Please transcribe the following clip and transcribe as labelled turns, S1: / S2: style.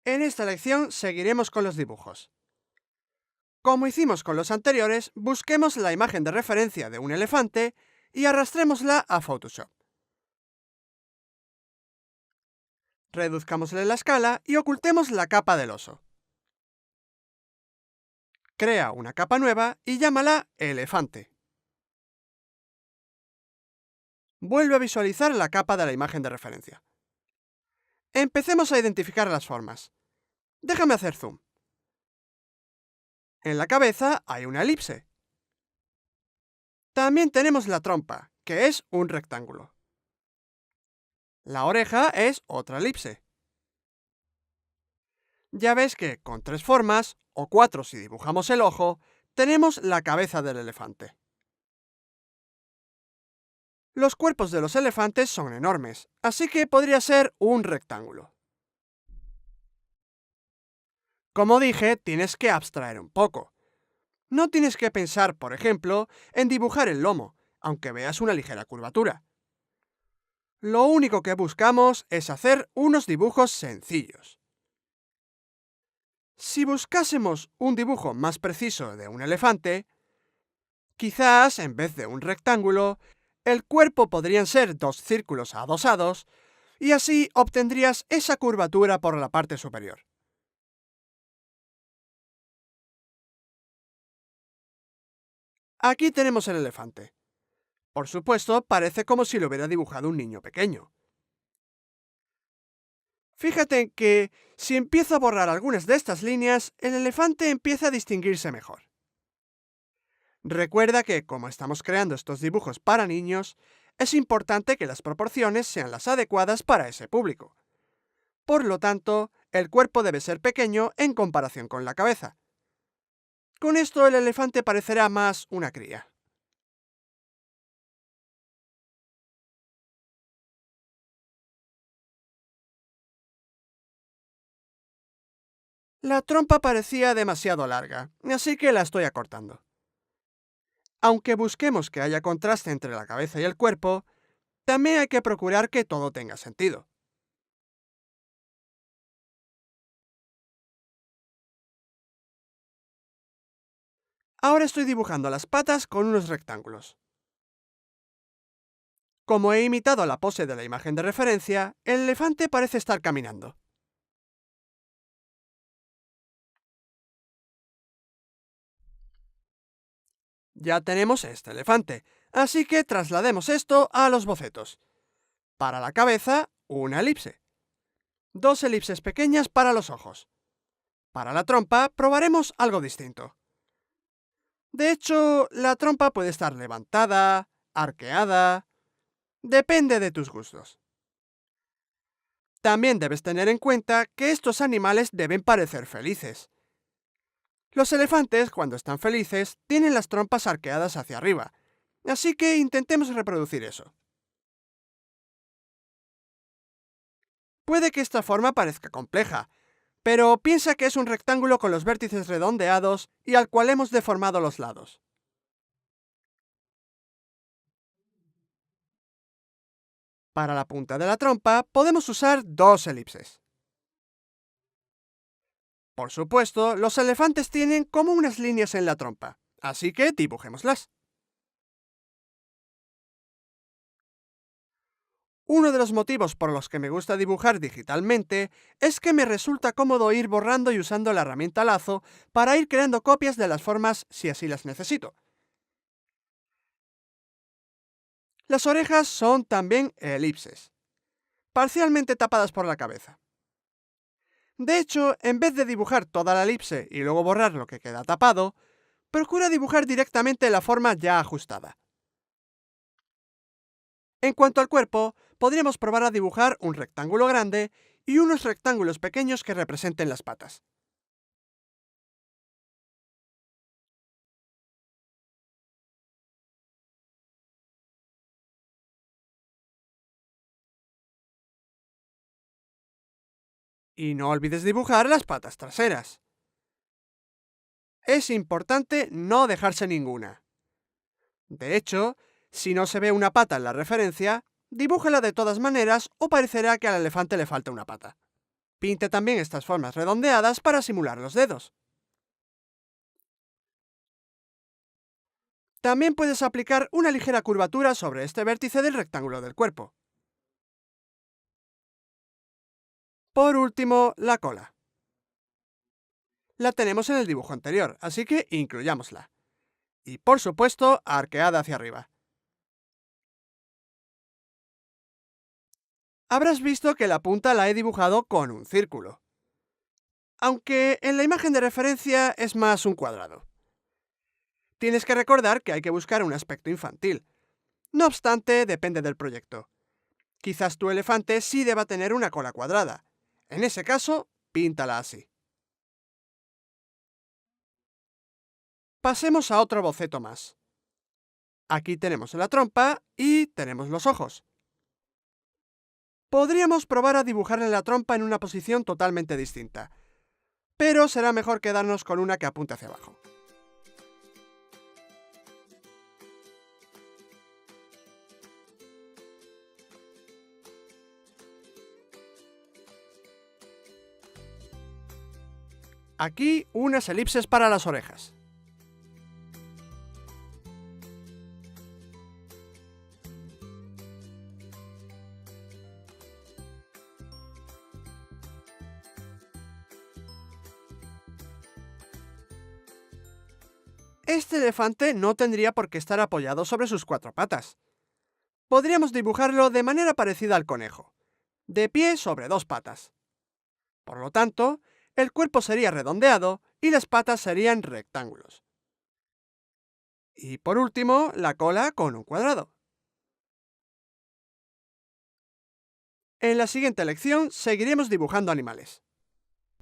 S1: En esta lección seguiremos con los dibujos. Como hicimos con los anteriores, busquemos la imagen de referencia de un elefante y arrastrémosla a Photoshop. Reduzcámosle la escala y ocultemos la capa del oso. Crea una capa nueva y llámala elefante. Vuelve a visualizar la capa de la imagen de referencia. Empecemos a identificar las formas. Déjame hacer zoom. En la cabeza hay una elipse. También tenemos la trompa, que es un rectángulo. La oreja es otra elipse. Ya ves que con 3 formas, o 4 si dibujamos el ojo, tenemos la cabeza del elefante. Los cuerpos de los elefantes son enormes, así que podría ser un rectángulo. Como dije, tienes que abstraer un poco. No tienes que pensar, por ejemplo, en dibujar el lomo, aunque veas una ligera curvatura. Lo único que buscamos es hacer unos dibujos sencillos. Si buscásemos un dibujo más preciso de un elefante, quizás, en vez de un rectángulo, el cuerpo podrían ser 2 círculos adosados, y así obtendrías esa curvatura por la parte superior. Aquí tenemos el elefante. Por supuesto, parece como si lo hubiera dibujado un niño pequeño. Fíjate que, si empiezo a borrar algunas de estas líneas, el elefante empieza a distinguirse mejor. Recuerda que, como estamos creando estos dibujos para niños, es importante que las proporciones sean las adecuadas para ese público. Por lo tanto, el cuerpo debe ser pequeño en comparación con la cabeza. Con esto el elefante parecerá más una cría. La trompa parecía demasiado larga, así que la estoy acortando. Aunque busquemos que haya contraste entre la cabeza y el cuerpo, también hay que procurar que todo tenga sentido. Ahora estoy dibujando las patas con unos rectángulos. Como he imitado la pose de la imagen de referencia, el elefante parece estar caminando. Ya tenemos este elefante, así que traslademos esto a los bocetos. Para la cabeza, una elipse. 2 elipses pequeñas para los ojos. Para la trompa, probaremos algo distinto. De hecho, la trompa puede estar levantada, arqueada. Depende de tus gustos. También debes tener en cuenta que estos animales deben parecer felices. Los elefantes, cuando están felices, tienen las trompas arqueadas hacia arriba, así que intentemos reproducir eso. Puede que esta forma parezca compleja, pero piensa que es un rectángulo con los vértices redondeados y al cual hemos deformado los lados. Para la punta de la trompa podemos usar 2 elipses. Por supuesto, los elefantes tienen como unas líneas en la trompa, así que dibujémoslas. Uno de los motivos por los que me gusta dibujar digitalmente es que me resulta cómodo ir borrando y usando la herramienta lazo para ir creando copias de las formas si así las necesito. Las orejas son también elipses, parcialmente tapadas por la cabeza. De hecho, en vez de dibujar toda la elipse y luego borrar lo que queda tapado, procura dibujar directamente la forma ya ajustada. En cuanto al cuerpo, podríamos probar a dibujar un rectángulo grande y unos rectángulos pequeños que representen las patas. Y no olvides dibujar las patas traseras. Es importante no dejarse ninguna. De hecho, si no se ve una pata en la referencia, dibújala de todas maneras o parecerá que al elefante le falta una pata. Pinte también estas formas redondeadas para simular los dedos. También puedes aplicar una ligera curvatura sobre este vértice del rectángulo del cuerpo. Por último, la cola. La tenemos en el dibujo anterior, así que incluyámosla. Y por supuesto, arqueada hacia arriba. Habrás visto que la punta la he dibujado con un círculo, aunque en la imagen de referencia es más un cuadrado. Tienes que recordar que hay que buscar un aspecto infantil. No obstante, depende del proyecto. Quizás tu elefante sí deba tener una cola cuadrada. En ese caso, píntala así. Pasemos a otro boceto más. Aquí tenemos la trompa y tenemos los ojos. Podríamos probar a dibujarle la trompa en una posición totalmente distinta, pero será mejor quedarnos con una que apunte hacia abajo. Aquí unas elipses para las orejas. Este elefante no tendría por qué estar apoyado sobre sus 4 patas. Podríamos dibujarlo de manera parecida al conejo, de pie sobre 2 patas. Por lo tanto, el cuerpo sería redondeado y las patas serían rectángulos. Y por último, la cola con un cuadrado. En la siguiente lección seguiremos dibujando animales.